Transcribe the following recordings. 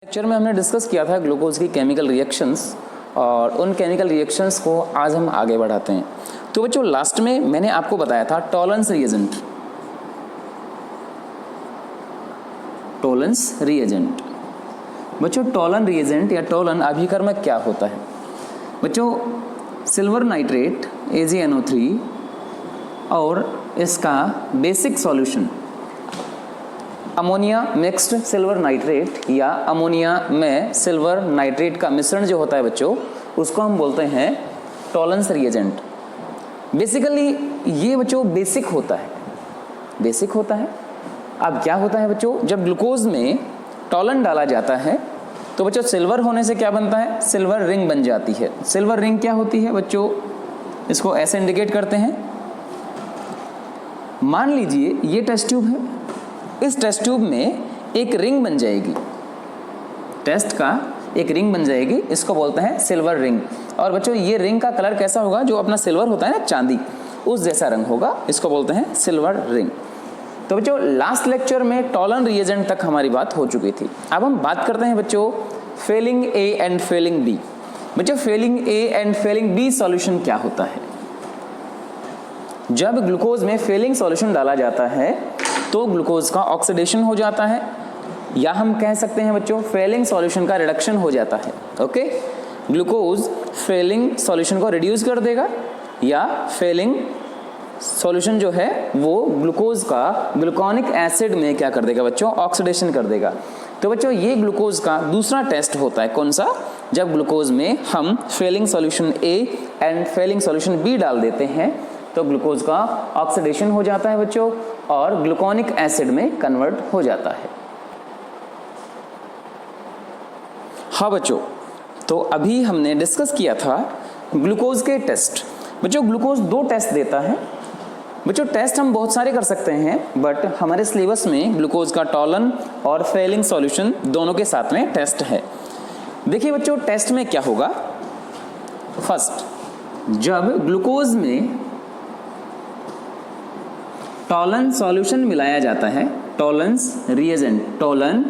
Lecture में हमने discuss किया था ग्लूकोज की केमिकल रिएक्शंस और उन केमिकल रिएक्शंस को आज हम आगे बढ़ाते हैं। तो बच्चों लास्ट में मैंने आपको बताया था टॉलरेंस रिएजेंट। बच्चों टॉलन रिएजेंट या टॉलन अभिकर्मक क्या होता है? बच्चों सिल्वर नाइट्रेट AgNO3 और इसका basic solution ammonia mixed silver nitrate या अमोनिया में सिल्वर नाइट्रेट का मिश्रण जो होता है बच्चों, उसको हम बोलते हैं टॉलरेंस रिएजेंट। बेसिकली ये बच्चों बेसिक होता है। अब क्या होता है बच्चों, जब ग्लूकोज में टॉलन डाला जाता है तो बच्चों सिल्वर होने से क्या बनता है, सिल्वर रिंग बन जाती है। सिल्वर रिंग क्या होती है बच्चों, इसको ऐसे इंडिकेट करते हैं। मान लीजिए ये टेस्ट ट्यूब है, इस टेस्ट ट्यूब में एक रिंग बन जाएगी, टेस्ट का एक रिंग बन जाएगी, इसको बोलते हैं सिल्वर रिंग। और बच्चों ये रिंग का कलर कैसा होगा, जो अपना सिल्वर होता है ना चांदी, उस जैसा रंग होगा, इसको बोलते हैं सिल्वर रिंग। तो बच्चों लास्ट लेक्चर में टॉलन रिएजेंट तक हमारी बात हो चुकी थी। अब हम बात करते हैं बच्चों Fehling A and Fehling B। बच्चों Fehling A and Fehling B solution क्या होता है? जब ग्लूकोज में फेलिंग सॉल्यूशन डाला जाता है तो ग्लूकोज का ऑक्सीडेशन हो जाता है, या हम कह सकते हैं बच्चों फेलिंग सॉल्यूशन का रिडक्शन हो जाता है। ओके, ग्लूकोज फेलिंग सॉल्यूशन को रिड्यूस कर देगा, या फेलिंग सॉल्यूशन जो है वो ग्लूकोज का ग्लूकोनिक एसिड में क्या कर देगा बच्चों, ऑक्सीडेशन कर देगा। तो बच्चों ये ग्लूकोज का दूसरा टेस्ट होता है, कौन सा? जब ग्लूकोज में हम Fehling solution A and Fehling solution B डाल देते हैं तो ग्लूकोज का ऑक्सीडेशन हो जाता है बच्चों और ग्लूकोनिक एसिड में कन्वर्ट हो जाता है। हाँ बच्चों, तो अभी हमने डिस्कस किया था ग्लूकोज के टेस्ट। बच्चों ग्लूकोज दो टेस्ट देता है। बच्चों टेस्ट हम बहुत सारे कर सकते हैं, बट हमारे सिलेबस में ग्लूकोज का टॉलन और फेलिंग सॉल्यूशन दोनों के साथ में टेस्ट है। देखिए बच्चों टेस्ट में क्या होगा, फर्स्ट जब ग्लूकोज में टॉलन सॉल्यूशन मिलाया जाता है, टॉलरेंस रिएजेंट, टॉलन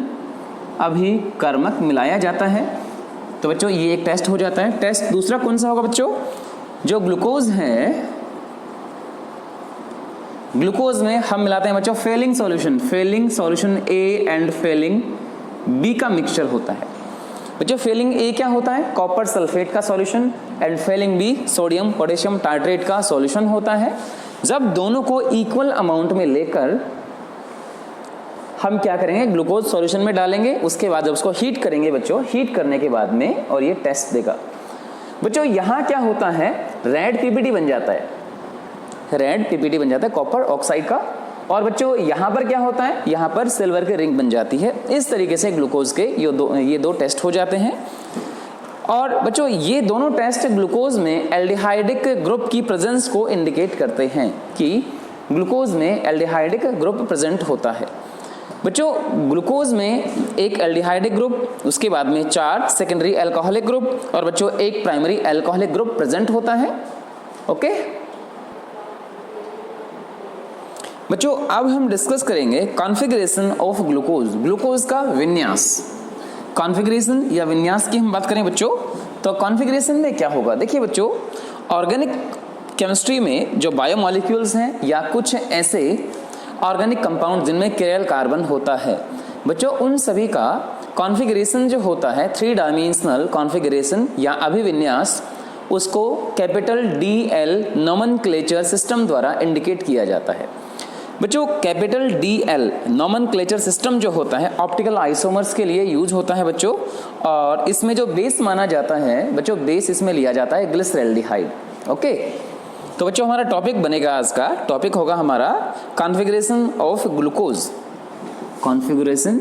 अभिकर्मक मिलाया जाता है, तो बच्चों ये एक टेस्ट हो जाता है। टेस्ट दूसरा कौन सा होगा बच्चों, जो ग्लूकोज है, ग्लूकोज में हम मिलाते हैं बच्चों Fehling solution A and Fehling B का मिक्सचर होता है। बच्चों फेलिंग A क्या होता है, कॉपर सल्फेट का solution, and Fehling B sodium potassium titrate का सॉल्यूशन होता है। जब दोनों को इक्वल अमाउंट में लेकर हम क्या करेंगे, ग्लूकोज सॉल्यूशन में डालेंगे, उसके बाद जब उसको हीट करेंगे बच्चों, हीट करने के बाद में और ये टेस्ट देगा। बच्चों यहाँ क्या होता है, रेड PPT बन जाता है, रेड PPT बन जाता है कॉपर ऑक्साइड का। और बच्चों यहाँ पर क्या होता है, यहाँ पर सिल्वर की रिंग बन जाती है। इस तरीके से ग्लूकोज के ये दो टेस्ट हो जाते हैं। और बच्चों ये दोनों टेस्ट ग्लूकोज में एल्डिहाइडिक ग्रुप की प्रेजेंस को इंडिकेट करते हैं कि ग्लूकोज में एल्डिहाइडिक ग्रुप प्रेजेंट होता है। बच्चों ग्लूकोज में एक एल्डिहाइडिक ग्रुप, उसके बाद में 4 सेकेंडरी अल्कोहलिक ग्रुप और बच्चों एक प्राइमरी अल्कोहलिक ग्रुप प्रेजेंट होता है। ओके बच्चों, अब हम डिस्कस करेंगे कॉन्फ़िगरेशन ऑफ ग्लूकोज, ग्लूकोज का विन्यास। कॉन्फ़िगरेशन या विन्यास की हम बात करें बच्चों, तो कॉन्फ़िगरेशन में क्या होगा, देखिए बच्चों ऑर्गेनिक केमिस्ट्री में जो बायोमॉलिक्यूल्स हैं या कुछ ऐसे ऑर्गेनिक कंपाउंड जिनमें कैरियल कार्बन होता है, बच्चों उन सभी का कॉन्फ़िगरेशन जो होता है 3 डायमेंशनल कॉन्फ़िगरेशन या अभिविन्यास, उसको कैपिटल DL नोमेनक्लेचर सिस्टम द्वारा इंडिकेट किया जाता है। बच्चों कैपिटल DL नोमेनक्लेचर सिस्टम जो होता है ऑप्टिकल आइसोमर्स के लिए यूज होता है बच्चों, और इसमें जो बेस माना जाता है बच्चों, बेस इसमें लिया जाता है ग्लिसरैल्डिहाइड। ओके, तो बच्चों हमारा टॉपिक बनेगा, आज का टॉपिक होगा हमारा configuration of glucose. Configuration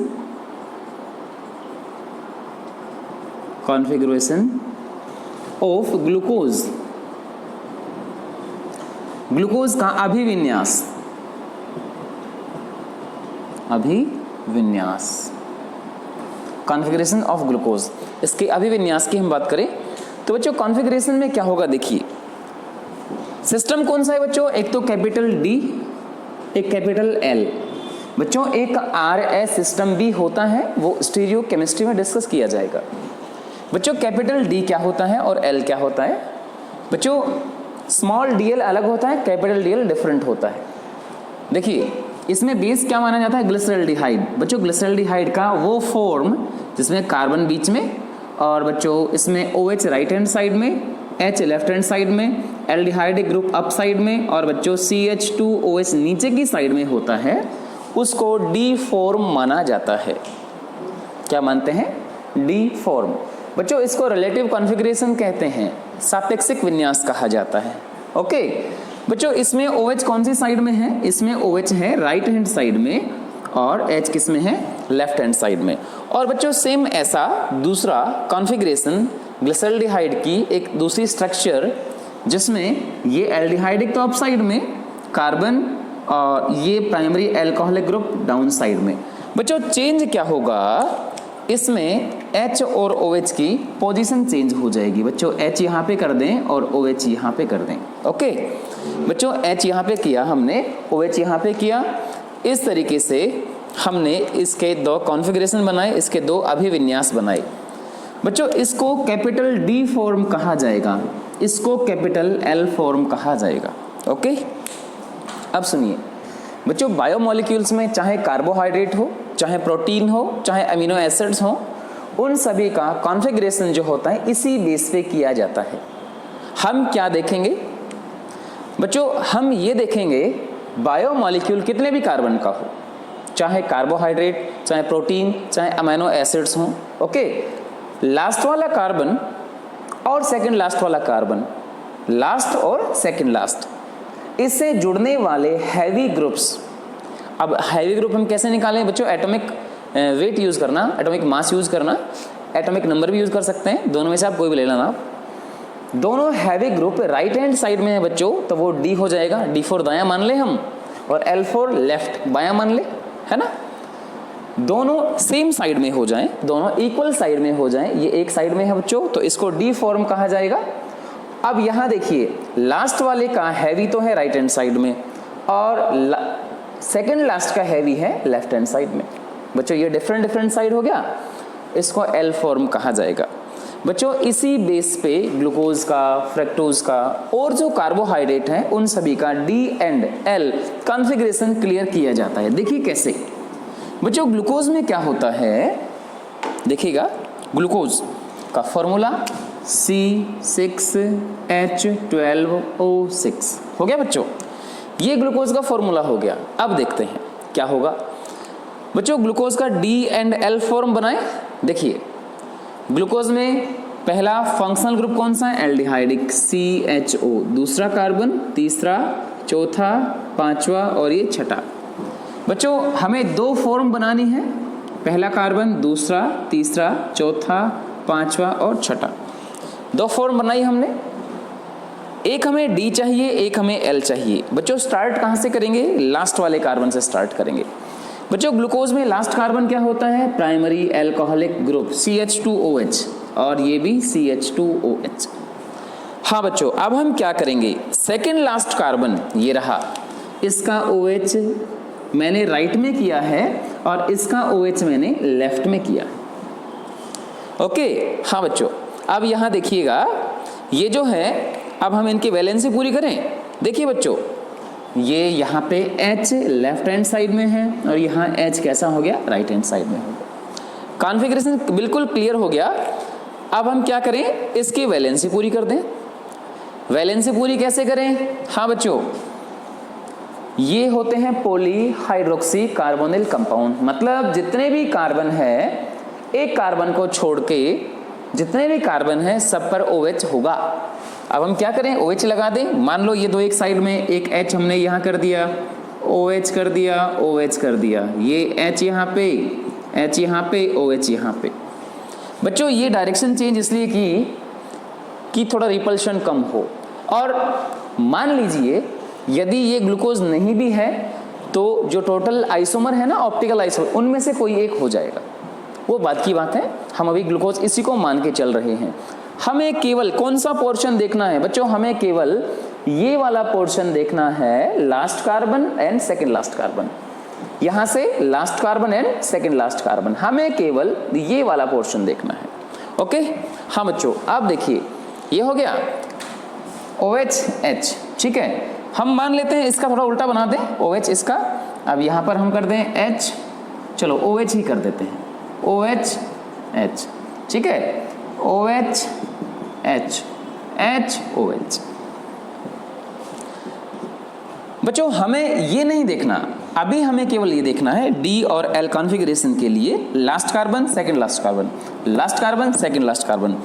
of glucose, glucose का अभिविन्यास, कॉन्फ़िगरेशन ऑफ ग्लूकोज, इसके अभिविन्यास की हम बात करें तो बच्चों कॉन्फ़िगरेशन में क्या होगा, देखिए सिस्टम कौन सा है बच्चों, एक तो कैपिटल D, एक कैपिटल L। बच्चों एक RS सिस्टम भी होता है, वो स्टीरियो केमिस्ट्री में डिस्कस किया जाएगा। बच्चों कैपिटल D क्या होता है और L क्या होता है? बच्चों स्मॉल dl अलग होता है, कैपिटल DL डिफरेंट होता है। देखिए इसमें बेस क्या माना जाता है? ग्लिसरॉल्डिहाइड। बच्चों ग्लिसरॉल्डिहाइड का वो फॉर्म जिसमें कार्बन बीच में, और बच्चों इसमें OH राइट हैंड साइड में, H लेफ्ट हैंड साइड में, एल्डिहाइड ग्रुप अप साइड में, और बच्चों CH2OH नीचे की साइड में होता है, उसको D फॉर्म माना जाता है। क्या मानते हैं? D form. बच्चों इसको रिलेटिव कॉन्फ़िगरेशन कहते हैं, सापेक्षिक विन्यास कहा जाता है। ओके बच्चों इसमें OH कौन सी साइड में है? इसमें OH है राइट हैंड साइड में, और H किस में है? लेफ्ट हैंड साइड में। और बच्चों सेम ऐसा दूसरा कॉन्फ़िगरेशन ग्लिसरॉल्डिहाइड की एक दूसरी स्ट्रक्चर, जिसमें ये एल्डिहाइडिक तो अप साइड में, कार्बन और ये primary alcoholic group down side में। बच्चों चेंज क्या होगा? इसमें H और OH की पोजीशन चेंज हो जाएगी। बच्चों H यहाँ पे कर दें और OH यहाँ पे कर दें। ओके बच्चों H यहाँ पे किया हमने, OH यहाँ पे किया। इस तरीके से हमने इसके दो कॉन्फ़िगरेशन बनाए, इसके दो अभिविन्यास बनाए। बच्चों इसको कैपिटल D फॉर्म कहा जाएगा, इसको कैपिटल L फॉर्म कहा जाएगा। ओके अब सुनिए बच्चों, बायोमोलिक्यूल्स में चाहे कार्बोहाइड्रेट हो, चाहे प्रोटीन हो, चाहे अमीनो एसिड्स हो, उन सभी का कॉन्फ़िगरेशन जो होता है इसी बेस पे किया जाता है। हम क्या देखेंगे बच्चों? हम ये देखेंगे बायोमोलिक्यूल कितने भी कार्बन का हो, चाहे कार्बोहाइड्रेट, चाहे प्रोटीन, चाहे अमीनो एसिड्स हों। ओके लास्ट वाला कार्बन और सेकंड लास्ट वाला कार्बन, लास्ट और सेकंड लास्ट, इससे जुड़ने वाले हैवी ग्रुप्स। अब हैवी ग्रुप हम कैसे निकालें बच्चों? एटॉमिक वेट यूज करना, एटॉमिक मास यूज करना, एटॉमिक नंबर भी यूज कर सकते हैं, दोनों में से आप कोई भी ले लेना। दोनों heavy group right hand side में है बच्चों, तो वो D हो जाएगा। D फॉर दायां मान ले हम, और L फॉर लेफ्ट बायां मान ले, है ना। दोनों सेम साइड में हो जाएं, दोनों इक्वल साइड में हो जाएं। ये एक साइड में है बच्चों, तो इसको D फॉर्म कहा जाएगा। अब यहां देखिए लास्ट वाले का हैवी तो है राइट हैंड साइड में, और सेकंड लास्ट का हैवी है लेफ्ट हैंड साइड में। बच्चों ये डिफरेंट साइड हो गया, इसको L फॉर्म कहा जाएगा। बच्चों इसी बेस पे ग्लूकोज का, फ्रक्टोज का और जो कार्बोहाइड्रेट हैं उन सभी का D and L configuration clear किया जाता है। देखिए कैसे बच्चों, ग्लूकोज में क्या होता है देखिएगा, ग्लूकोज का फॉर्मूला C6H12O6 हो गया बच्चों, ये ग्लूकोज का फॉर्मूला हो गया। अब देखते हैं क्या होगा बच्चों। ग्लूकोज का D एंड L फॉर्म बनाए। देखिए ग्लूकोज में पहला फंक्शनल ग्रुप कौन सा है? एल्डिहाइडिक CHO, दूसरा कार्बन, तीसरा, चौथा, पांचवा और ये छठा। बच्चों हमें दो फॉर्म बनानी है, पहला कार्बन, दूसरा, तीसरा, चौथा, पांचवा और छठा। दो फॉर्म बनाई हमने, एक हमें D चाहिए, एक हमें L चाहिए। बच्चों स्टार्ट कहां से करेंगे? लास्ट वाले कार्बन से स्टार्ट करेंगे। बच्चों ग्लूकोज में लास्ट कार्बन क्या होता है? प्राइमरी एल्कोहलिक ग्रुप CH2OH, और ये भी CH2OH। हाँ बच्चों अब हम क्या करेंगे? सेकेंड लास्ट कार्बन ये रहा, इसका OH मैंने राइट में किया है और इसका OH मैंने लेफ्ट में किया। ओके हाँ बच्चों, अब यहां देखिएगा ये जो है, अब हम इनकी वैलेंसी पूरी करें। देखिए बच्चों ये यहाँ पे H लेफ्ट हैंड साइड में है और यहाँ H कैसा हो गया? राइट हैंड साइड में हो गया। कॉन्फ़िगरेशन बिल्कुल क्लियर हो गया। अब हम क्या करें? इसकी वैलेंसी पूरी कर दें। वैलेंसी पूरी कैसे करें? हाँ बच्चों ये होते हैं पॉलीहाइड्रोक्सी कार्बोनिल कंपाउंड, मतलब जितने भी कार्बन है, एक कार्बन को छोड़ के जितने भी कार्बन है सब पर OH होगा। अब हम क्या करें? OH लगा दें। मान लो ये दो एक साइड में, एक H हमने यहाँ कर दिया, OH कर दिया, OH कर दिया, ये H यहाँ पे, H यहाँ पे, OH यहाँ पे। बच्चों ये डायरेक्शन चेंज इसलिए की कि थोड़ा रिपल्शन कम हो। और मान लीजिए यदि ये ग्लूकोज नहीं भी है तो जो टोटल आइसोमर है ना, ऑप्टिकल आइसोमर, उनमें से कोई एक हो जाएगा, वो बात की बात है। हम अभी ग्लूकोज इसी को मान के चल रहे हैं। हमें केवल कौन सा पोर्शन देखना है बच्चों? हमें केवल ये वाला पोर्शन देखना है, last carbon and second last carbon. यहां से last carbon and second last carbon, हमें केवल ये वाला पोर्शन देखना है। ओके हाँ बच्चों, आप देखिए ये हो गया OH, ठीक है। हम मान लेते हैं इसका थोड़ा उल्टा बना दें, OH इसका, अब यहां पर हम कर दें H, चलो OH ही कर देते हैं, OH, ठीक है, OH, OH। बच्चों हमें ये नहीं देखना, अभी हमें केवल ये देखना है D और L कॉन्फ़िगरेशन के लिए last carbon second last carbon, last carbon second last carbon.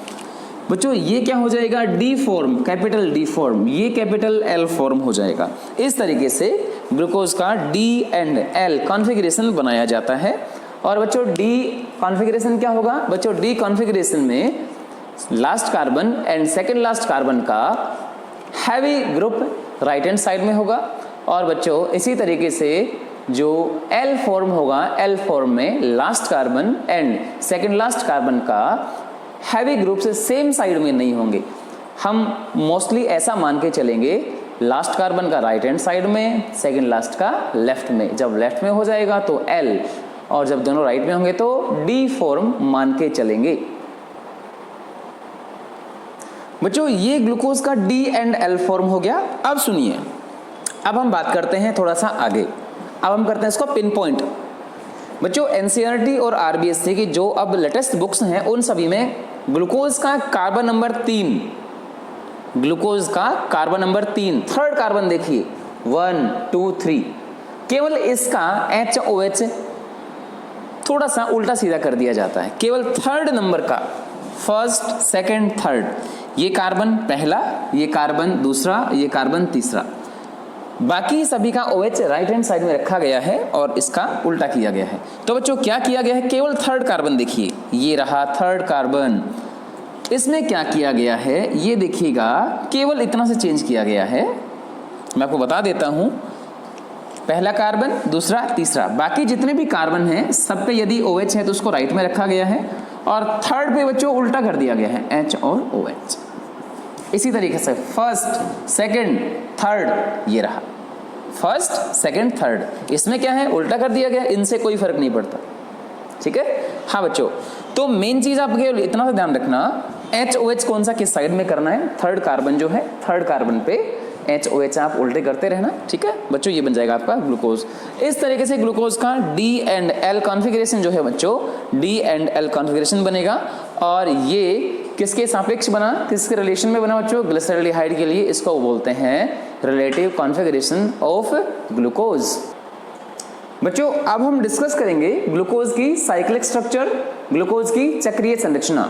बच्चों ये क्या हो जाएगा, D form, capital D form, ये कैपिटल L फॉर्म हो जाएगा। इस तरीके से ग्लूकोज का D एंड L कॉन्फ़िगरेशन बनाया जाता है। और बच्चों D कॉन्फ़िगरेशन क्या होगा, बच्चों D कॉन्फ़िगरेशन में last carbon and second last carbon का heavy group right hand side में होगा। और बच्चों इसी तरीके से जो L फॉर्म होगा, L फॉर्म में last carbon and second last carbon का हैवी ग्रुप से सेम साइड में नहीं होंगे। हम मोस्टली ऐसा मान के चलेंगे, लास्ट कार्बन का राइट हैंड साइड में, सेकंड लास्ट का लेफ्ट में। जब लेफ्ट में हो जाएगा तो L, और जब दोनों राइट में होंगे तो D फॉर्म मान के चलेंगे। बच्चों ये ग्लूकोज का D एंड L फॉर्म हो गया। अब सुनिए, अब हम बात करते हैं थोड़ा सा आगे, अब हम करते हैं इसको पिन पॉइंट। बच्चों NCERT और RBSC की जो अब लेटेस्ट बुक्स हैं उन सभी में ग्लूकोज का कार्बन नंबर 3, ग्लूकोज का कार्बन नंबर 3, थर्ड कार्बन देखिए 1 2 3, केवल इसका HOH थोड़ा सा उल्टा सीधा कर दिया जाता है। केवल थर्ड नंबर का, फर्स्ट सेकंड थर्ड, ये कार्बन पहला, ये कार्बन दूसरा, ये कार्बन तीसरा, बाकी सभी का OH राइट हैंड साइड में रखा गया है और इसका उल्टा किया गया है। तो बच्चों क्या किया गया है, केवल थर्ड कार्बन देखिए, ये रहा थर्ड कार्बन, इसमें क्या किया गया है ये देखिएगा, केवल इतना से चेंज किया गया है। मैं आपको बता देता हूं, पहला कार्बन, दूसरा, तीसरा, बाकी जितने भी कार्बन हैं सब पे यदि OH है तो उसको राइट में रखा गया है, और थर्ड पे बच्चों उल्टा कर दिया गया है, H और OH। इसी तरीके से फर्स्ट सेकंड थर्ड, ये रहा फर्स्ट सेकंड थर्ड, इसमें क्या है उल्टा कर दिया गया, इनसे कोई फर्क नहीं पड़ता। ठीक है हाँ बच्चों, तो मेन चीज आप केवल इतना सा ध्यान रखना, HOH कौन सा किस साइड में करना है, थर्ड कार्बन जो है, थर्ड कार्बन पे HOH आप उल्टे करते रहना। ठीक है बच्चों, ये बन जाएगा आपका ग्लूकोज। इस तरीके से ग्लूकोज का D एंड L कॉन्फ़िगरेशन जो है बच्चों, D एंड L कॉन्फ़िगरेशन बनेगा। और ये किसके सापेक्ष बना, किसके रिलेशन में बना बच्चों, ग्लिसरॉल्डिहाइड के लिए। इसको बोलते हैं रिलेटिव कॉन्फ़िगरेशन ऑफ ग्लूकोज। बच्चों अब हम डिस्कस करेंगे ग्लूकोज की साइक्लिक स्ट्रक्चर, ग्लूकोज की चक्रीय संरचना,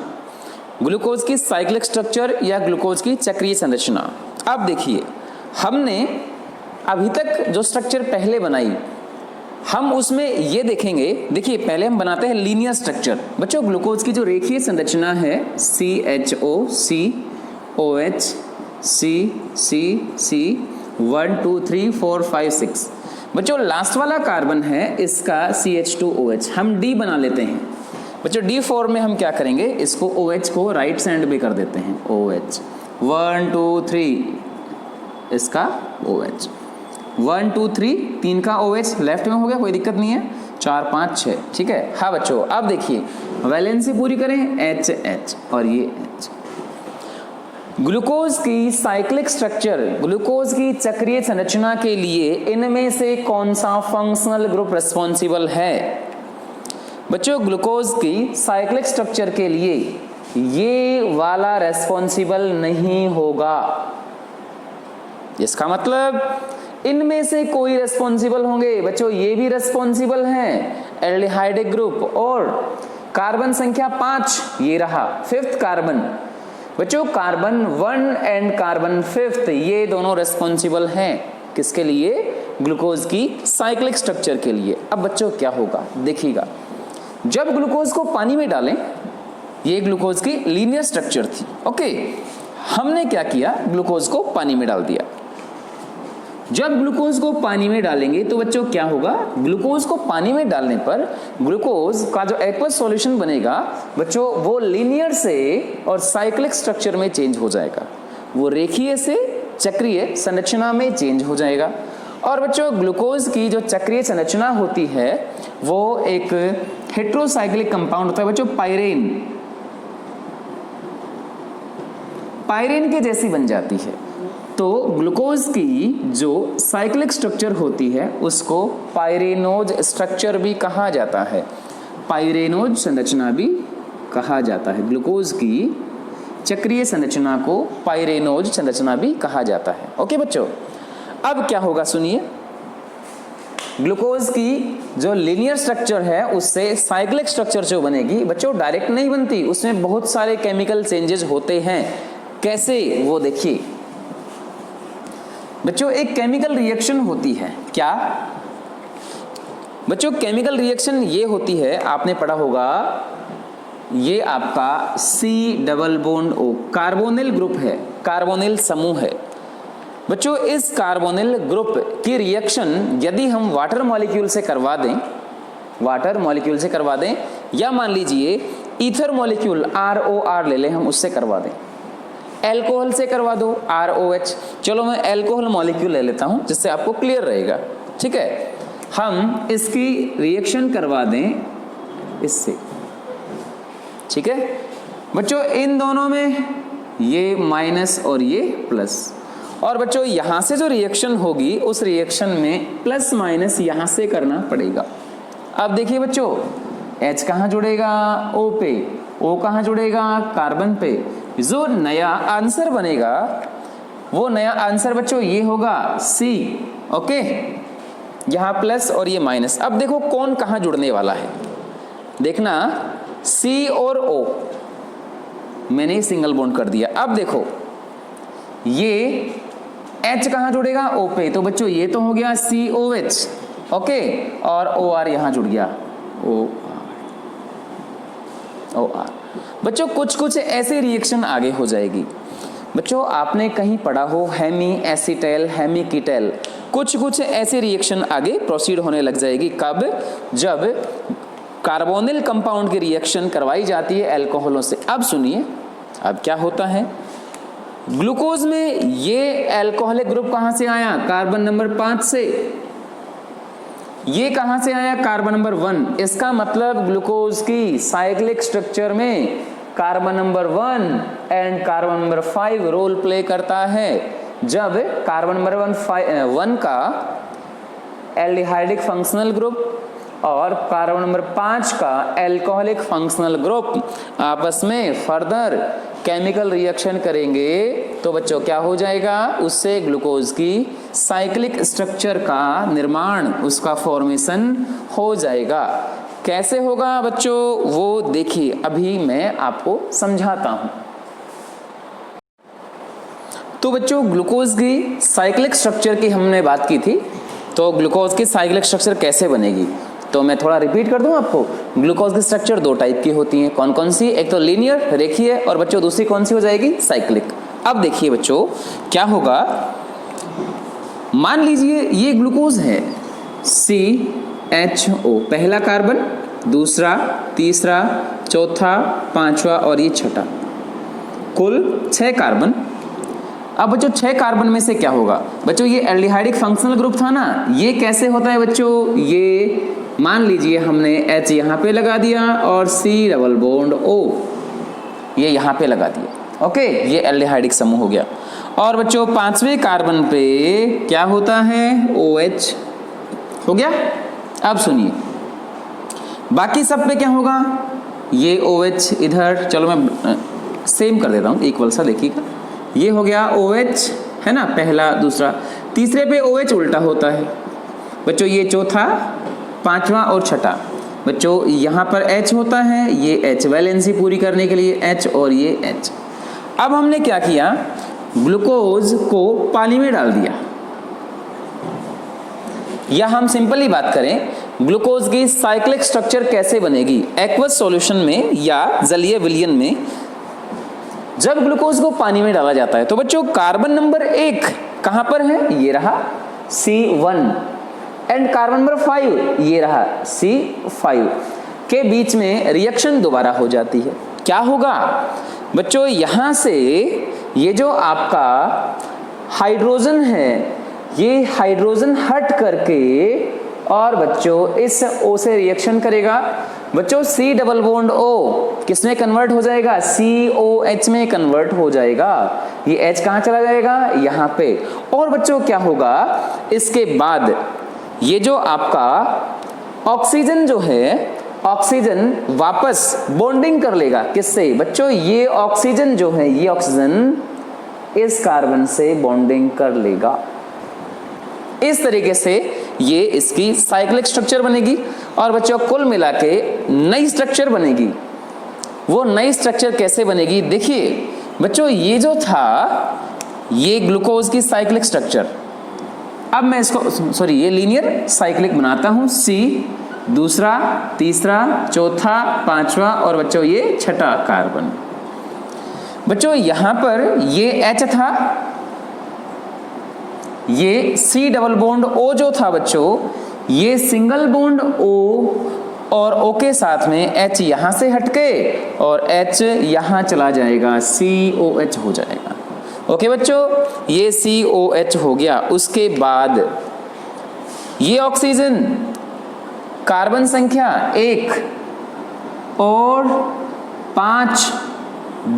ग्लूकोज की साइक्लिक स्ट्रक्चर या ग्लूकोज की चक्रीय संरचना। अब देखिए, हमने अभी तक जो स्ट्रक्चर पहले बनाई, हम उसमें ये देखेंगे। देखिए पहले हम बनाते हैं लीनियर स्ट्रक्चर। बच्चों ग्लूकोज की जो रेखीय संरचना है, CHO COH C 1 2 3 4 5 6। बच्चों लास्ट वाला कार्बन है इसका CH2OH, हम D बना लेते हैं। बच्चों D फॉर्म में हम क्या करेंगे, इसको OH को राइट साइड में कर देते हैं, OH 1 2 3, इसका OH 1 2 3, 3 का OH लेफ्ट में हो गया, कोई दिक्कत नहीं है, 4 5 6। ठीक है हाँ बच्चों, अब देखिए वैलेंसी पूरी करें, HH और ये H। ग्लूकोज की साइक्लिक स्ट्रक्चर, ग्लूकोज की चक्रीय संरचना के लिए इनमें से कौन सा फंक्शनल ग्रुप रिस्पॉन्सिबल है। बच्चों ग्लूकोज की साइक्लिक स्ट्रक्चर के लिए ये वाला रेस्पॉन्सिबल नहीं होगा। इसका मतलब इनमें से कोई रेस्पॉन्सिबल होंगे। बच्चों ये भी रेस्पॉन्सिबल हैं, एल्डिहाइडिक ग्रुप, और कार्बन संख्या 5 ये रहा, फिफ्थ कार्बन। बच्चों कार्बन 1 एंड कार्बन 5 ये दोनों रेस्पॉन्सिबल हैं किसके लिए, ग्लूकोज की साइक्लिक स्ट्रक्चर के लिए। अब बच्चों क्या होगा देखिएगा, जब ग्लूकोज को पानी में डालें, ये ग्लूकोज की लीनियर स्ट्रक्चर थी, ओके, हमने क्या किया, ग्लूकोज को पानी में डाल दिया। जब ग्लूकोज को पानी में डालेंगे तो बच्चों क्या होगा, ग्लूकोज को पानी में डालने पर ग्लूकोज का जो एक्वस सॉल्यूशन बनेगा बच्चों वो लीनियर से और साइक्लिक स्ट्रक्चर में चेंज हो जाएगा, वो रेखीय से चक्रीय संरचना में चेंज हो जाएगा। और बच्चों ग्लूकोज की जो चक्रीय संरचना होती है वो एक हेट्रोसाइक्लिक कंपाउंड होता है बच्चों, पायरेन के जैसी बन जाती है। तो ग्लूकोज की जो साइक्लिक स्ट्रक्चर होती है उसको पायरेनोज स्ट्रक्चर भी कहा जाता है, पायरेनोज संरचना भी कहा जाता है। ग्लूकोज की चक्रीय संरचना को पायरेनोज संरचना भी कहा जाता है। ओके बच्चों, अब क्या होगा सुनिए, ग्लूकोज की जो लीनियर स्ट्रक्चर है उससे साइक्लिक स्ट्रक्चर जो बनेगी बच्चों डायरेक्ट नहीं बनती, उसमें बहुत सारे केमिकल चेंजेस होते हैं। कैसे, वो देखिए बच्चों, एक केमिकल रिएक्शन होती है। क्या बच्चों? केमिकल रिएक्शन ये होती है, आपने पढ़ा होगा, ये आपका C double bond O carbonyl group है, कार्बोनिल समूह है बच्चों। इस कार्बोनिल ग्रुप की रिएक्शन यदि हम वाटर मॉलिक्यूल से करवा दें, वाटर मॉलिक्यूल से करवा दें, या मान लीजिए ईथर मॉलिक्यूल ROR ले लें, हम उससे करवा दें, एल्कोहल से करवा दो ROH। चलो मैं एल्कोहल मॉलिक्यूल ले लेता हूं जिससे आपको क्लियर रहेगा, ठीक है। हम इसकी रिएक्शन करवा दें इससे, ठीक है बच्चों। इन दोनों में ये माइनस और ये प्लस, और बच्चों यहां से जो रिएक्शन होगी उस रिएक्शन में प्लस माइनस यहां से करना पड़ेगा। अब देखिए बच्चों, H कहां जुड़ेगा? O पे, O कहां जुड़ेगा? कार्बन पे। जो नया आंसर बनेगा वो नया आंसर बच्चों ये होगा C। ओके, यहां प्लस और ये माइनस। अब देखो कौन कहां जुड़ने वाला है, देखना C और O मैंने सिंगल बॉन्ड कर दिया। अब देखो ये H कहां जुड़ेगा? O पे, तो बच्चों ये तो हो गया COH, ओके, और OR यहां जुड़ गया, OR। बच्चों कुछ कुछ ऐसे रिएक्शन आगे हो जाएगी बच्चों, आपने कहीं पढ़ा हो हेमी एसिटाइल, हेमी कीटैल, कुछ कुछ ऐसे रिएक्शन आगे प्रोसीड होने लग जाएगी। कब? जब कार्बोनिल कंपाउंड की रिएक्शन करवाई जाती है अल्कोहलों से। अब सुनिए, अब क्या होता है, ग्लूकोज में ये अल्कोहलिक ग्रुप कहां से आया? कार्बन नंबर 5 से। ये कहां से आया? Carbon number 1। इसका मतलब ग्लूकोज की साइक्लिक स्ट्रक्चर में carbon number 1 and carbon number 5 role play करता है। जब कार्बन नंबर 1 का एल्डिहाइडिक फंक्शनल ग्रुप और कार्बन नंबर 5 का अल्कोहलिक फंक्शनल ग्रुप आपस में फर्दर केमिकल रिएक्शन करेंगे तो बच्चों क्या हो जाएगा? उससे ग्लूकोज की साइक्लिक स्ट्रक्चर का निर्माण, उसका फॉर्मेशन हो जाएगा। कैसे होगा बच्चों वो देखिए, अभी मैं आपको समझाता हूं। तो बच्चों ग्लूकोज की साइक्लिक स्ट्रक्चर की हमने बात की थी, तो ग्लूकोज की साइक्लिक स्ट्रक्चर कैसे बनेगी तो मैं थोड़ा रिपीट कर दूं आपको। ग्लूकोज की स्ट्रक्चर 2 टाइप की होती हैं। कौन कौन सी? एक तो लीनियर रेखीय, और बच्चों दूसरी कौन सी हो जाएगी? साइक्लिक। अब देखिए बच्चों क्या होगा, मान लीजिए ये ग्लूकोज है CHO, पहला कार्बन, दूसरा, तीसरा, चौथा, पांचवा और ये छठा, कुल 6 कार्बन। अब बच्चों 6 कार्बन में से क्या होगा बच्चों? ये एल्डिहाइडिक फंक्शनल ग्रुप था ना, ये कैसे होता है बच्चों? ये मान लीजिए हमने H यहाँ पे लगा दिया और C डबल बॉन्ड O ये यहाँ पे लगा दिया, ओके, ये एल्डिहाइडिक समूह हो गया। और बच्चों 5वें कार्बन पे क्या होता है? OH हो गया। अब सुनिए बाकी सब पे क्या होगा? ये OH इधर, चलो मैं सेम कर देता हूँ, इक्वल सा देखिएगा, ये हो गया OH है ना, पहला, दूसरा, तीसरे पे OH उल्टा होता है बच्चों, ये चौथा, 5वां और छठा। बच्चों यहाँ पर H होता है, ये H वैलेंसी पूरी करने के लिए H और ये H। अब हमने क्या किया, ग्लूकोज को पानी में डाल दिया, या हम सिंपली बात करें ग्लूकोज की साइक्लिक स्ट्रक्चर कैसे बनेगी एक्वस सॉल्यूशन में या जलीय विलयन में। जब ग्लूकोज को पानी में डाला जाता है तो बच्चों कार्बन नंबर 1 कहां पर है? ये रहा C1, एंड कार्बन नंबर 5 ये रहा C5 के बीच में रिएक्शन दोबारा हो जाती है। क्या होगा बच्चों? यहां से ये जो आपका हाइड्रोजन है ये हाइड्रोजन हट करके और बच्चों इस O से रिएक्शन करेगा। बच्चों C डबल बॉन्ड O किस में कन्वर्ट हो जाएगा? COH में कन्वर्ट हो जाएगा। ये H कहाँ चला जाएगा? यहाँ पे। और बच्चों क्या होगा इसके बाद? ये जो आपका ऑक्सीजन जो है, ऑक्सीजन वापस बॉन्डिंग कर लेगा किससे? बच्चों ये ऑक्सीजन जो है, ये ऑक्सीजन इस कार्बन से बॉन्डिंग कर लेगा। इस तरीके से ये इसकी साइक्लिक स्ट्रक्चर बनेगी और बच्चों कुल मिला के नई स्ट्रक्चर बनेगी। वो नई स्ट्रक्चर कैसे बनेगी? देखिए बच्चों, ये जो था ये ग्लूकोज की साइक्लिक स्ट्रक्चर, अब मैं इसको ये लीनियर साइक्लिक बनाता हूं। C दूसरा, तीसरा, चौथा, पांचवा और बच्चों ये छठा कार्बन। बच्चों यहां पर ये H था, ये C डबल बॉन्ड O जो था बच्चों, ये सिंगल बॉन्ड O और O के साथ में H यहां से हटके और H यहां चला जाएगा, COH हो जाएगा। ओके बच्चों, ये COH हो गया। उसके बाद ये ऑक्सीजन कार्बन संख्या 1 और 5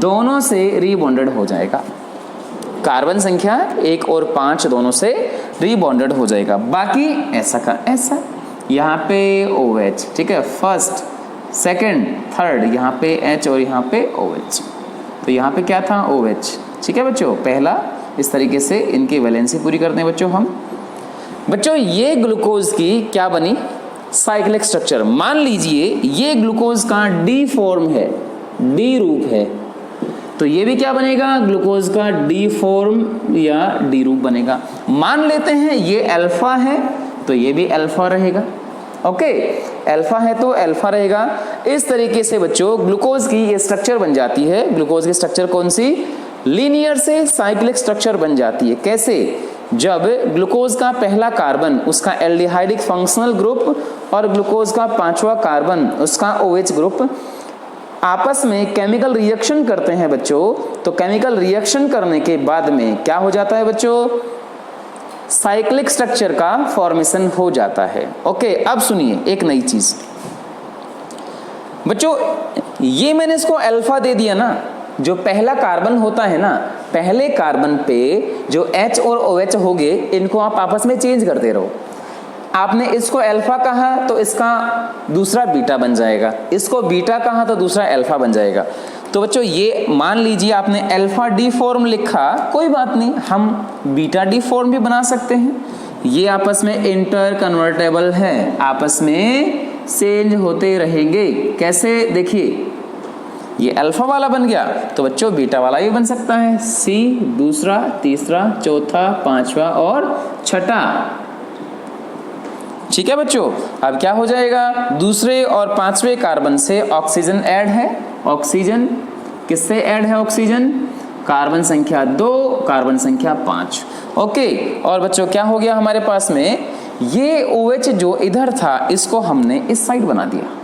दोनों से रीबॉन्डेड हो जाएगा। कार्बन संख्या 1 और 5 दोनों से रीबॉन्डेड हो जाएगा। बाकी ऐसा का ऐसा, यहाँ पे OH, ठीक है, फर्स्ट, सेकंड, थर्ड, यहाँ पे H और यहाँ पे OH। तो यहाँ पे क्या था? OH। ठीक है बच्चों, पहला इस तरीके से इनकी वैलेंसी पूरी करते हैं बच्चों हम। बच्चों ये ग्लूकोज की क्या बनी? Cyclic structure. मान लीजिए ये ग्लूकोज का D फॉर्म है, D रूप है, तो ये भी क्या बनेगा? ग्लूकोज का D फॉर्म या D रूप बनेगा। मान लेते हैं ये अल्फा है तो ये भी अल्फा रहेगा। ओके, अल्फा है तो अल्फा रहेगा। इस तरीके से बच्चों ग्लूकोज की ये स्ट्रक्चर बन जाती है। ग्लूकोज की स्ट्रक्चर कौन सी? लीनियर से साइक्लिक स्ट्रक्चर बन जाती है। कैसे? जब ग्लूकोज का पहला कार्बन उसका एल्डिहाइडिक फंक्शनल ग्रुप और ग्लूकोज का पांचवा कार्बन उसका OH ग्रुप आपस में केमिकल रिएक्शन करते हैं बच्चों, तो केमिकल रिएक्शन करने के बाद में क्या हो जाता है बच्चों? साइक्लिक स्ट्रक्चर का फॉर्मेशन हो जाता है। ओके, अब सुनिए एक नई चीज बच्चों, ये मैंने इसको अल्फा दे दिया ना। जो पहला कार्बन होता है ना, पहले कार्बन पे जो H और OH हो गए, इनको आप आपस में चेंज करते रहो। आपने इसको अल्फा कहा तो इसका दूसरा बीटा बन जाएगा, इसको बीटा कहा तो दूसरा अल्फा बन जाएगा। तो बच्चों ये मान लीजिए आपने अल्फा D फॉर्म लिखा, कोई बात नहीं, हम बीटा D फॉर्म भी बना सकते हैं। ये आपस में इंटर कन्वर्टेबल है, आपस में चेंज होते रहेंगे। कैसे? देखिए ये अल्फा वाला बन गया तो बच्चों बीटा वाला भी बन सकता है। C दूसरा, तीसरा, चौथा, पांचवा और छठा। ठीक है बच्चों, अब क्या हो जाएगा? दूसरे और पांचवें कार्बन से ऑक्सीजन ऐड है। ऑक्सीजन किससे ऐड है? ऑक्सीजन कार्बन संख्या 2, कार्बन संख्या 5। ओके, और बच्चों क्या हो गया हमारे पास में? ये OH जो इधर था इसको हमने इस साइड बना दिया।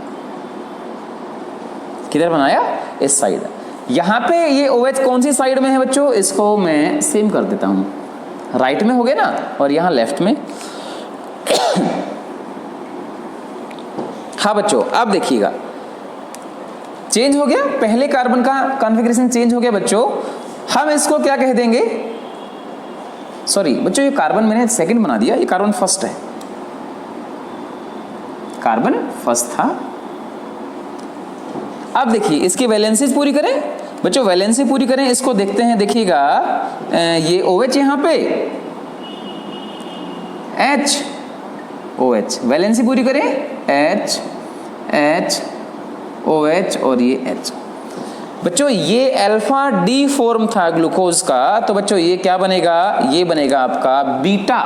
किधर बनाया? इस साइड। यहां पे ये OH कौन सी साइड में है बच्चों? इसको मैं सेम कर देता हूं, राइट में हो गया ना, और यहां लेफ्ट में। हाँ बच्चों, अब देखिएगा चेंज हो गया, पहले कार्बन का कॉन्फ़िगरेशन चेंज हो गया बच्चों। हम इसको क्या कह देंगे? सॉरी बच्चों, ये कार्बन मैंने सेकंड बना दिया, ये कार्बन फर्स्ट है। कार्बन फर्स्ट था। अब देखिए इसकी वैलेंसीज पूरी करें बच्चों, वैलेंसी पूरी करें, इसको देखते हैं। देखिएगा ये OH यहां पे, H OH, वैलेंसी पूरी करें, H H OH और ये H। बच्चों ये अल्फा D फॉर्म था ग्लूकोज का, तो बच्चों ये क्या बनेगा? ये बनेगा आपका बीटा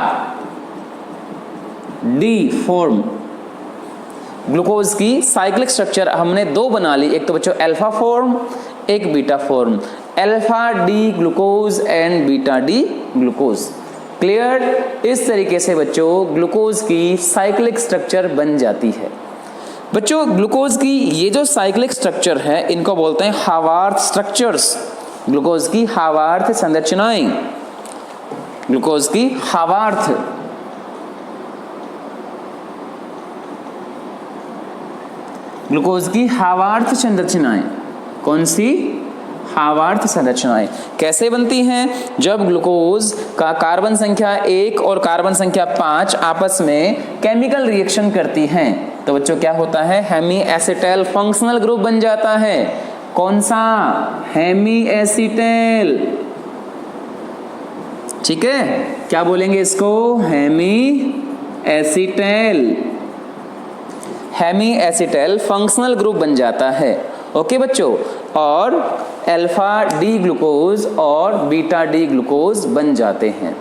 D फॉर्म। ग्लूकोज की साइक्लिक स्ट्रक्चर हमने दो बना ली, एक तो बच्चों अल्फा फॉर्म, एक beta form. Alpha D glucose and beta D glucose. Clear? इस तरीके से बच्चों ग्लूकोज की साइक्लिक स्ट्रक्चर बन जाती है। बच्चों ग्लूकोज की ये जो साइक्लिक स्ट्रक्चर है इनको बोलते हैं हावार्थ स्ट्रक्चर्स। ग्लूकोज की हावार्थ संरचनाएं। ग्लूकोज की भावार्थ, ग्लूकोज की भावार्थ संरचनाएं। कौन सी? भावार्थ संरचनाएं कैसे बनती हैं? जब ग्लूकोज का कार्बन संख्या 1 और कार्बन संख्या 5 आपस में केमिकल रिएक्शन करती हैं तो बच्चों क्या होता है? हेमी एसिटाइल फंक्शनल ग्रुप बन जाता है। कौन सा? Hemiacetal. ठीक है, क्या बोलेंगे इसको? Hemiacetal. Hemiacetal functional group बन जाता है। ओके बच्चों, और अल्फा डी ग्लूकोज और बीटा डी ग्लूकोज बन जाते हैं।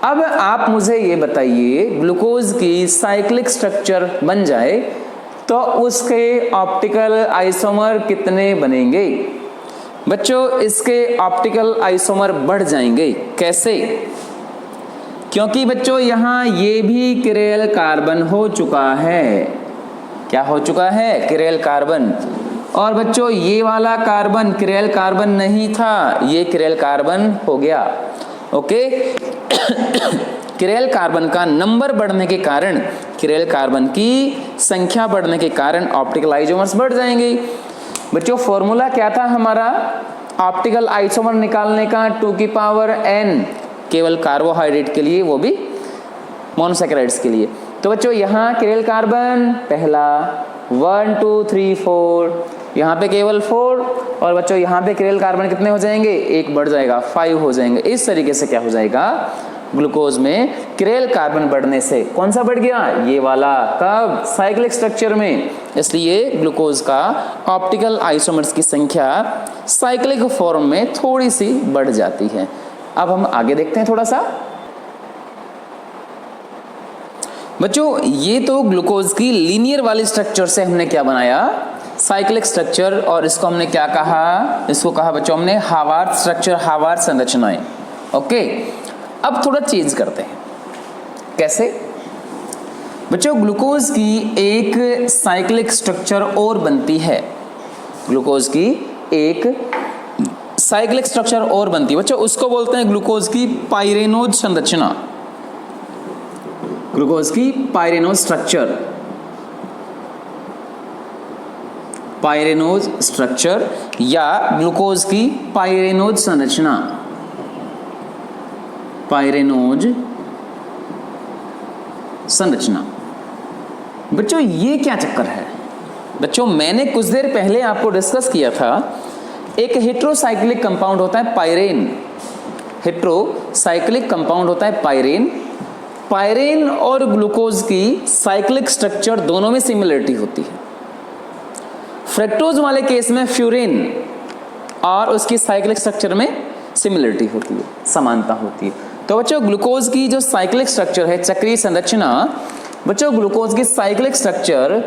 अब आप मुझे ये बताइए, ग्लूकोज की साइक्लिक स्ट्रक्चर बन जाए तो उसके ऑप्टिकल आइसोमर कितने बनेंगे? बच्चों इसके ऑप्टिकल आइसोमर बढ़ जाएंगे। कैसे? क्योंकि बच्चों यहां ये भी किरेल कार्बन हो चुका है। क्या हो चुका है? Chiral carbon. और बच्चों ये वाला कार्बन किरेल कार्बन नहीं था, ये किरेल कार्बन हो गया। ओके किरेल कार्बन का नंबर बढ़ने के कारण, किरेल कार्बन की संख्या बढ़ने के कारण ऑप्टिकल आइसोमर्स बढ़ जाएंगे। बच्चों फॉर्मूला क्या था हमारा ऑप्टिकल आइसोमर निकालने का? 2 की पावर n, केवल कार्बोहाइड्रेट के लिए, वो भी मोनोसैकेराइड्स के लिए। तो बच्चों यहाँ किरेल कार्बन पहला 1 2 3 4, यहाँ पे केवल 4, और बच्चों यहाँ पे किरेल कार्बन कितने हो जाएंगे? 1 बढ़ जाएगा, 5 हो जाएंगे। इस तरीके से क्या हो जाएगा? ग्लूकोज में किरेल कार्बन बढ़ने से कौन सा बढ़ गया? ये वाला। कब? साइक्लिक स्ट्रक्चर में। इसलिए ग्लूकोज का ऑप्टिकल आइसोमर्स की संख्या साइक्लिक फॉर्म में थोड़ी सी बढ़ जाती है। अब हम आगे देखते हैं थोड़ा सा। बच्चों ये तो ग्लूकोज की लीनियर वाली स्ट्रक्चर से हमने क्या बनाया? Cyclic structure. और इसको हमने क्या कहा? इसको कहा बच्चों हमने भावार्थ स्ट्रक्चर, भावार्थ संरचनाएं। ओके, अब थोड़ा चेंज करते हैं। कैसे? बच्चों ग्लूकोज की एक साइक्लिक स्ट्रक्चर और बनती है। ग्लूकोज की एक साइक्लिक स्ट्रक्चर और बनती है बच्चों, उसको बोलते हैं ग्लूकोज की पाइरेनोज संरचना। ग्लूकोज की पाइरेनोज स्ट्रक्चर, पाइरेनोज स्ट्रक्चर या ग्लूकोज की पाइरेनोज संरचना, पाइरेनोज संरचना। बच्चों ये क्या चक्कर है? बच्चों मैंने कुछ देर पहले आपको डिस्कस किया था, एक हेट्रोसाइक्लिक कंपाउंड होता है पाइरेन। हेट्रोसाइक्लिक कंपाउंड होता है पाइरेन। पाइरेन और ग्लूकोज की साइक्लिक स्ट्रक्चर दोनों में सिमिलरिटी होती है। फ्रक्टोज वाले केस में फ्यूरेन और उसकी साइक्लिक स्ट्रक्चर में सिमिलरिटी होती है, समानता होती है। तो बच्चों ग्लूकोज की जो साइक्लिक स्ट्रक्चर है, चक्रीय संरचना, बच्चों ग्लूकोज की साइक्लिक स्ट्रक्चर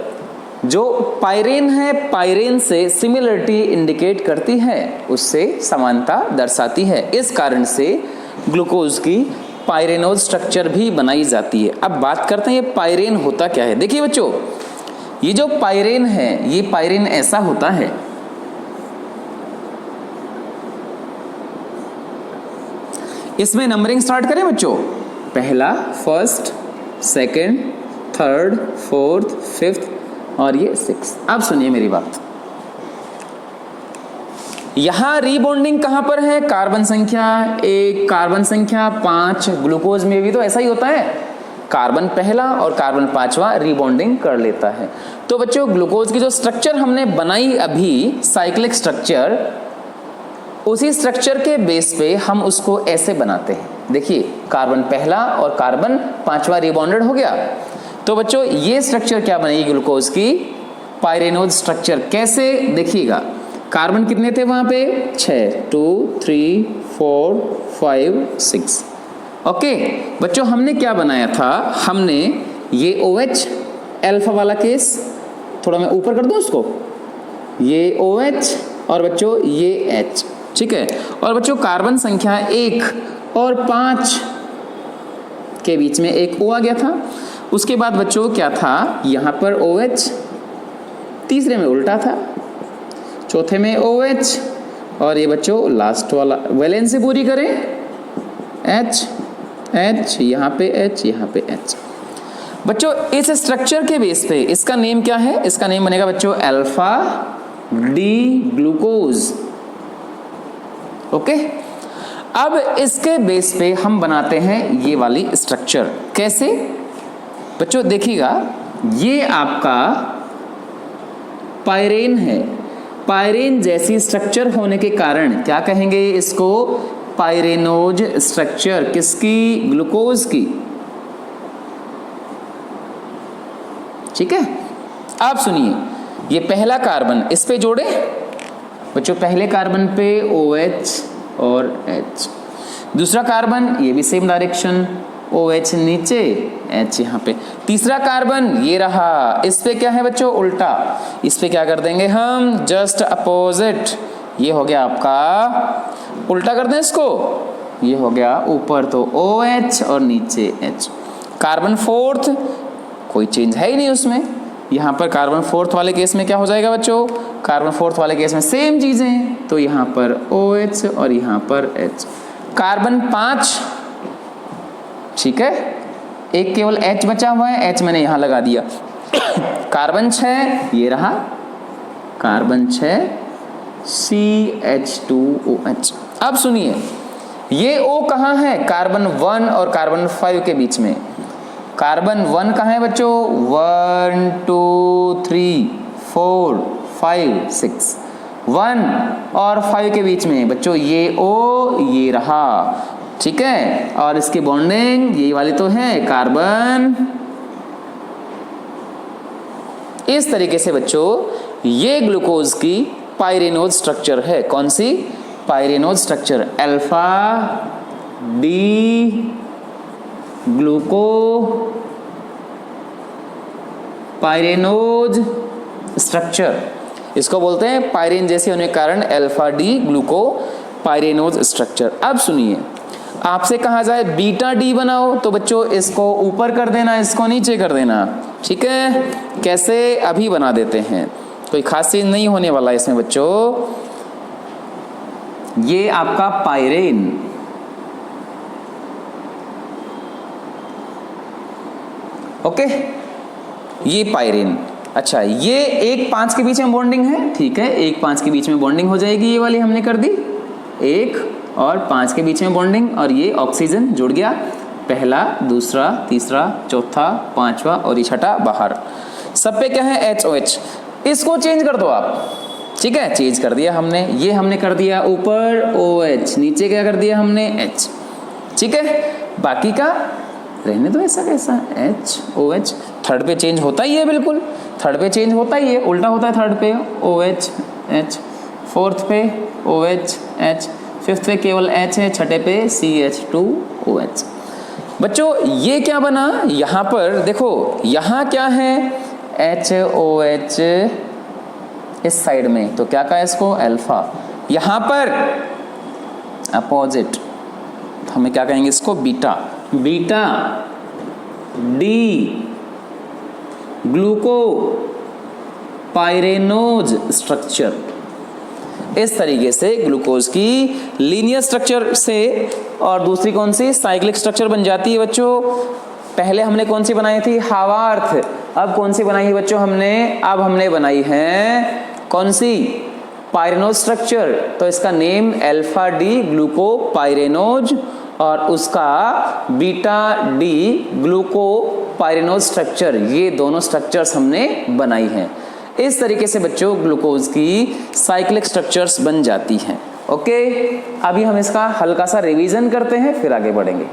जो पाइरेन है, पाइरेन से सिमिलरिटी इंडिकेट करती है, उससे समानता दर्शाती है। इस कारण से ग्लूकोज की पाइरेनोज स्ट्रक्चर भी बनाई जाती है। अब बात करते हैं ये पाइरेन होता क्या है। देखिए बच्चों ये जो पाइरेन है, ये पाइरेन ऐसा होता है, इसमें नंबरिंग स्टार्ट करें बच्चों, पहला, first, second, third, fourth, fifth और ये 6। अब सुनिए मेरी बात, यहां रीबॉन्डिंग कहां पर है? कार्बन संख्या 1, कार्बन संख्या 5। ग्लूकोज में भी तो ऐसा ही होता है, कार्बन पहला और कार्बन 5वां रीबॉन्डिंग कर लेता है। तो बच्चों ग्लूकोज की जो स्ट्रक्चर हमने बनाई अभी, साइक्लिक स्ट्रक्चर, उसी स्ट्रक्चर के बेस पे हम उसको ऐसे बनाते हैं। देखिए कार्बन पहला और कार्बन 5वां रीबॉन्डेड हो गया। तो बच्चों ये स्ट्रक्चर क्या बनेगी ग्लूकोज की? पाइरेनोज स्ट्रक्चर। कैसे? देखिएगा, कार्बन कितने थे वहां पे? 6, 2, 3, 4, 5, 6। ओके बच्चों हमने क्या बनाया था? हमने ये OH अल्फा वाला केस, थोड़ा मैं ऊपर कर दूं उसको, ये OH और बच्चों ये H, ठीक है। और बच्चों कार्बन संख्या 1 और 5 के बीच में एक O आ गया था। उसके बाद बच्चों क्या था? यहाँ पर OH, तीसरे में उल्टा था, चौथे में OH और ये बच्चों लास्ट वाला वैलेंसी पूरी करें H। H, यहाँ पे H, यहाँ पे H। बच्चों इस स्ट्रक्चर के बेस पे इसका नेम क्या है? इसका नेम बनेगा बच्चों अल्फा डी ग्लूकोज। ओके, अब इसके बेस पे हम बनाते हैं ये वाली स्ट्रक्चर। कैसे बच्चों? देखिएगा, ये आपका पायरेन है। पायरेन जैसी स्ट्रक्चर होने के कारण क्या कहेंगे इसको? Pyranose structure. किसकी? ग्लूकोज की। ठीक है, आप सुनिए, ये पहला कार्बन इस पे जोड़े बच्चों, पहले कार्बन पे OH और H, दूसरा कार्बन ये भी सेम डायरेक्शन, OH नीचे H यहाँ पे, तीसरा कार्बन ये रहा, इस पे क्या है बच्चों? उल्टा। इस पे क्या कर देंगे हम? Just opposite. ये हो गया आपका, उल्टा कर दें इसको, ये हो गया ऊपर तो OH और नीचे H। कार्बन फोर्थ, कोई चेंज है ही नहीं उसमें। यहाँ पर कार्बन फोर्थ वाले केस में क्या हो जाएगा बच्चों? कार्बन फोर्थ वाले केस में सेम चीजें, तो यहाँ पर OH और यहाँ पर H। कार्बन 5, ठीक है, एक केवल H बचा हुआ है, H मैंने यहाँ लगा दिया। कार्बन 6 ये रहा, कार्बन 6 CH2OH। अब सुनिए, ये O कहाँ है? कार्बन 1 और कार्बन 5 के बीच में। कार्बन 1 कहाँ है बच्चों? 1 2 3 4 5 6, 1 और 5 के बीच में बच्चों ये O ये रहा, ठीक है, और इसकी बॉन्डिंग ये वाली तो है कार्बन। इस तरीके से बच्चों ये ग्लूकोज की पायरेनोज स्ट्रक्चर है। कौन सी? Pyranose structure, alpha D ग्लूको pyranose structure. इसको बोलते हैं पायरेन जैसे होने के कारण अल्फा डी ग्लूको पायरेनोज स्ट्रक्चर। अब सुनिए, आपसे कहा जाए बीटा डी बनाओ, तो बच्चों इसको ऊपर कर देना, इसको नीचे कर देना। ठीक है, कैसे? अभी बना देते हैं, कोई खास चीज नहीं होने वाला है इसमें बच्चों। ये आपका पायरेन, ओके, ये पायरेन। अच्छा, ये 1-5 के बीच में बॉन्डिंग है, ठीक है, 1-5 के बीच में बॉन्डिंग हो जाएगी, ये वाली हमने कर दी, 1 और 5 के बीच में बॉन्डिंग, और ये ऑक्सीजन जुड़ गया, पहला, दूसरा, तीसरा, चौथा, पांचवा और ये छठा बाहर। सब पे क्या है? HOH। इसको चेंज कर दो आप, ठीक है, चेंज कर दिया हमने, ये हमने कर दिया ऊपर OH, नीचे क्या कर दिया हमने? H, ठीक है, बाकी का रहने दो ऐसा कैसा, HOH। थर्ड पे चेंज होता ही है, बिल्कुल थर्ड पे चेंज होता ही है, उल्टा होता है थर्ड पे OH H, फोर्थ पे OH H, फिफ्थ पे केवल H है, छठे पे CH2OH। बच्चों ये क्या बना? यहाँ पर देखो, यहाँ क्या है? HOH इस साइड में, तो क्या कहा इसको? अल्फा। यहाँ पर अपोजिट, हमें क्या कहेंगे इसको? Beta. Beta D ग्लूको pyranose structure. इस तरीके से ग्लूकोज की लीनियर स्ट्रक्चर से और दूसरी कौन सी? साइक्लिक स्ट्रक्चर बन जाती है बच्चों। पहले हमने कौन सी बनाई थी? हावार्थ। अब कौन सी बनाई है बच्चों हमने? अब हमने बनाई है कौन सी? Pyranose structure. तो इसका नेम अल्फा डी ग्लूको पायरेनोज और उसका बीटा डी ग्लूको पायरेनोज स्ट्रक्चर, ये दोनों स्ट्रक्चर्स हमने बनाई हैं। इस तरीके से बच्चों ग्लूकोज की साइक्लिक स्ट्रक्चर्स बन जाती हैं। ओके, अभी हम इसका हल्का सा रिवीजन करते हैं, फिर आगे बढ़ेंगे।